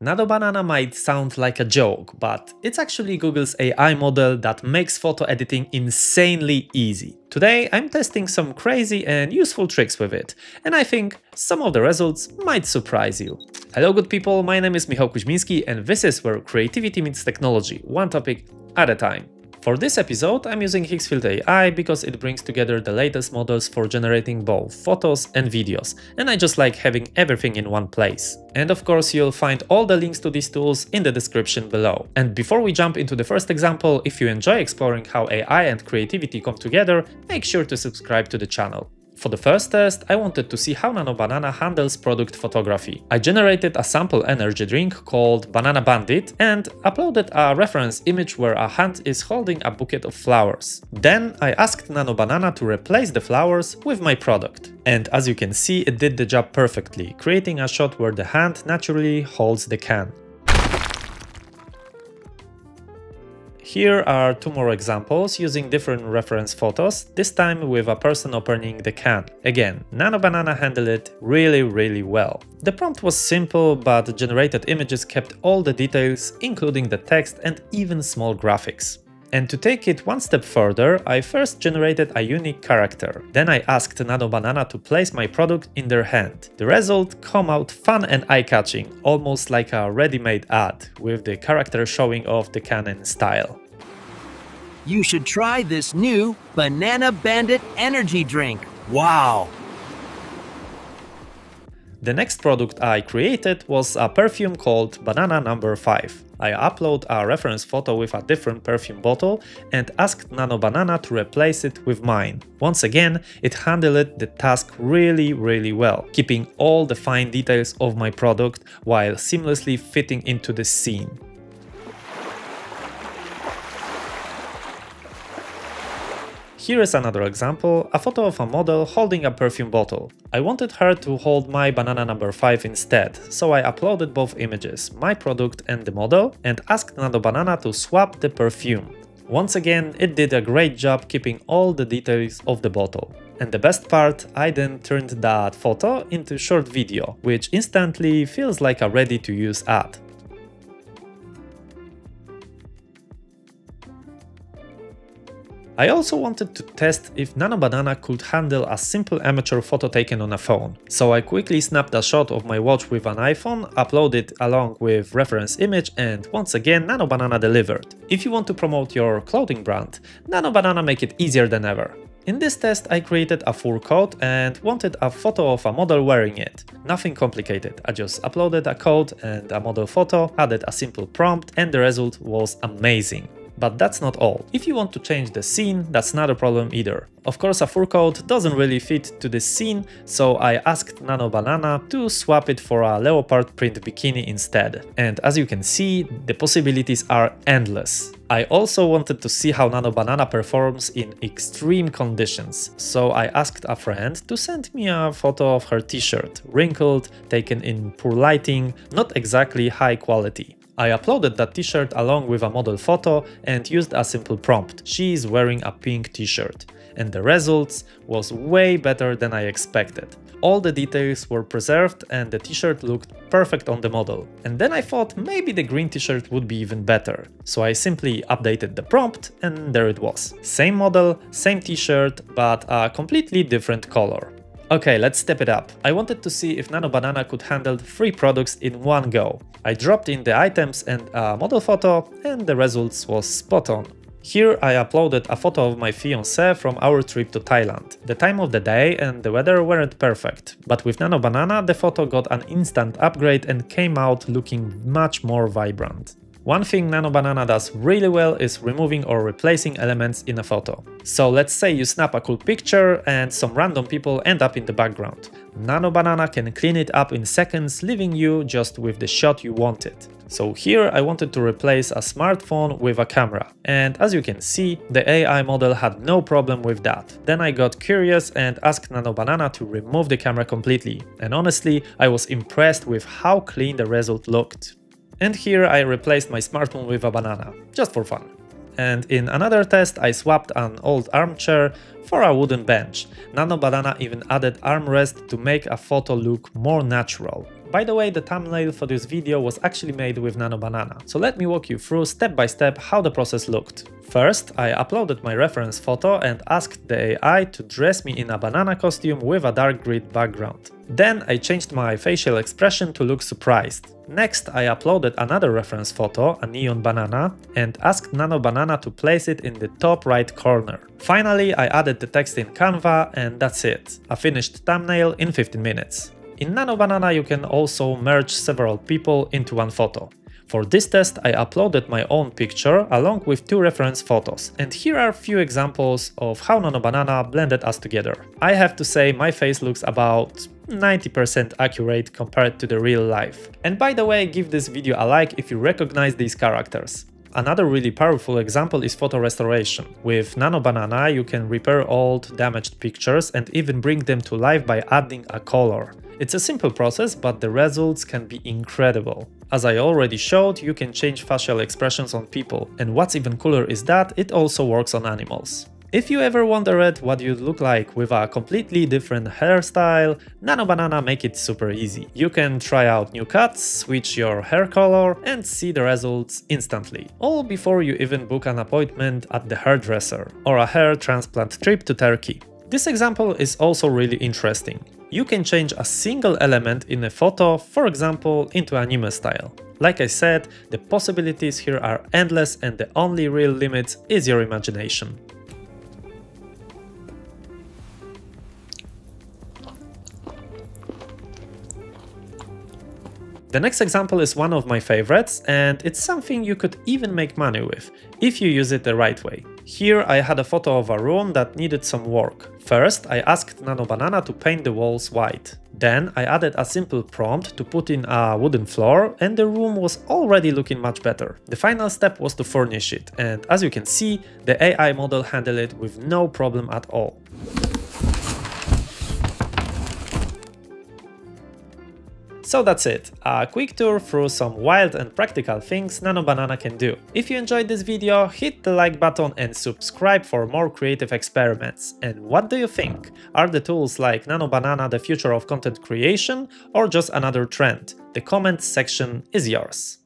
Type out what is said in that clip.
Nano Banana might sound like a joke, but it's actually Google's AI model that makes photo editing insanely easy. Today I'm testing some crazy and useful tricks with it, and I think some of the results might surprise you. Hello good people, my name is Michal Kuzminski and this is where creativity meets technology, one topic at a time. For this episode, I'm using Higgsfield AI because it brings together the latest models for generating both photos and videos, and I just like having everything in one place. And of course, you'll find all the links to these tools in the description below. And before we jump into the first example, if you enjoy exploring how AI and creativity come together, make sure to subscribe to the channel. For the first test, I wanted to see how Nano Banana handles product photography. I generated a sample energy drink called Banana Bandit and uploaded a reference image where a hand is holding a bouquet of flowers. Then I asked Nano Banana to replace the flowers with my product. And as you can see, it did the job perfectly, creating a shot where the hand naturally holds the can. Here are two more examples using different reference photos, this time with a person opening the can. Again, Nano Banana handled it really well. The prompt was simple, but the generated images kept all the details, including the text and even small graphics. And to take it one step further, I first generated a unique character. Then I asked Nano Banana to place my product in their hand. The result came out fun and eye-catching, almost like a ready-made ad, with the character showing off the can in style. You should try this new Banana Bandit energy drink. Wow! The next product I created was a perfume called Banana No. 5. I uploaded a reference photo with a different perfume bottle and asked Nano Banana to replace it with mine. Once again, it handled the task really well, keeping all the fine details of my product while seamlessly fitting into the scene. Here is another example, a photo of a model holding a perfume bottle. I wanted her to hold my Banana No. 5 instead, so I uploaded both images, my product and the model, and asked Nano Banana to swap the perfume. Once again, it did a great job keeping all the details of the bottle. And the best part, I then turned that photo into a short video, which instantly feels like a ready-to-use ad. I also wanted to test if Nano Banana could handle a simple amateur photo taken on a phone. So I quickly snapped a shot of my watch with an iPhone, uploaded along with reference image, and once again Nano Banana delivered. If you want to promote your clothing brand, Nano Banana make it easier than ever. In this test I created a fur coat and wanted a photo of a model wearing it. Nothing complicated, I just uploaded a coat and a model photo, added a simple prompt, and the result was amazing. But that's not all. If you want to change the scene, that's not a problem either. Of course, a fur coat doesn't really fit to this scene, so I asked Nano Banana to swap it for a leopard print bikini instead. And as you can see, the possibilities are endless. I also wanted to see how Nano Banana performs in extreme conditions, so I asked a friend to send me a photo of her t-shirt, wrinkled, taken in poor lighting, not exactly high quality. I uploaded that t-shirt along with a model photo and used a simple prompt. She is wearing a pink t-shirt. And the results was way better than I expected. All the details were preserved and the t-shirt looked perfect on the model. And then I thought maybe the green t-shirt would be even better. So I simply updated the prompt and there it was. Same model, same t-shirt, but a completely different color. Okay, let's step it up. I wanted to see if Nano Banana could handle 3 products in one go. I dropped in the items and a model photo and the results was spot on. Here I uploaded a photo of my fiancé from our trip to Thailand. The time of the day and the weather weren't perfect, but with Nano Banana the photo got an instant upgrade and came out looking much more vibrant. One thing Nano Banana does really well is removing or replacing elements in a photo. So let's say you snap a cool picture and some random people end up in the background. Nano Banana can clean it up in seconds, leaving you just with the shot you wanted. So here I wanted to replace a smartphone with a camera, and as you can see, the AI model had no problem with that. Then I got curious and asked Nano Banana to remove the camera completely, and honestly, I was impressed with how clean the result looked. And here I replaced my smartphone with a banana, just for fun. And in another test I swapped an old armchair for a wooden bench. Nano Banana even added armrest to make a photo look more natural. By the way, the thumbnail for this video was actually made with Nano Banana, so let me walk you through step by step how the process looked. First, I uploaded my reference photo and asked the AI to dress me in a banana costume with a dark green background. Then I changed my facial expression to look surprised. Next, I uploaded another reference photo, a neon banana, and asked Nano Banana to place it in the top right corner. Finally, I added the text in Canva, and that's it, a finished thumbnail in 15 minutes. In Nano Banana you can also merge several people into one photo. For this test I uploaded my own picture along with 2 reference photos, and here are a few examples of how Nano Banana blended us together. I have to say my face looks about 90% accurate compared to the real life. And by the way, give this video a like if you recognize these characters. Another really powerful example is photo restoration. With Nano Banana you can repair old, damaged pictures and even bring them to life by adding a color. It's a simple process, but the results can be incredible. As I already showed, you can change facial expressions on people, and what's even cooler is that it also works on animals. If you ever wondered what you'd look like with a completely different hairstyle, Nano Banana make it super easy. You can try out new cuts, switch your hair color and see the results instantly. All before you even book an appointment at the hairdresser or a hair transplant trip to Turkey. This example is also really interesting. You can change a single element in a photo, for example, into anime style. Like I said, the possibilities here are endless and the only real limit is your imagination. The next example is one of my favorites, and it's something you could even make money with, if you use it the right way. Here I had a photo of a room that needed some work. First, I asked Nano Banana to paint the walls white. Then I added a simple prompt to put in a wooden floor, and the room was already looking much better. The final step was to furnish it, and as you can see, the AI model handled it with no problem at all. So that's it, a quick tour through some wild and practical things Nano Banana can do. If you enjoyed this video, hit the like button and subscribe for more creative experiments. And what do you think? Are the tools like Nano Banana the future of content creation or just another trend? The comments section is yours.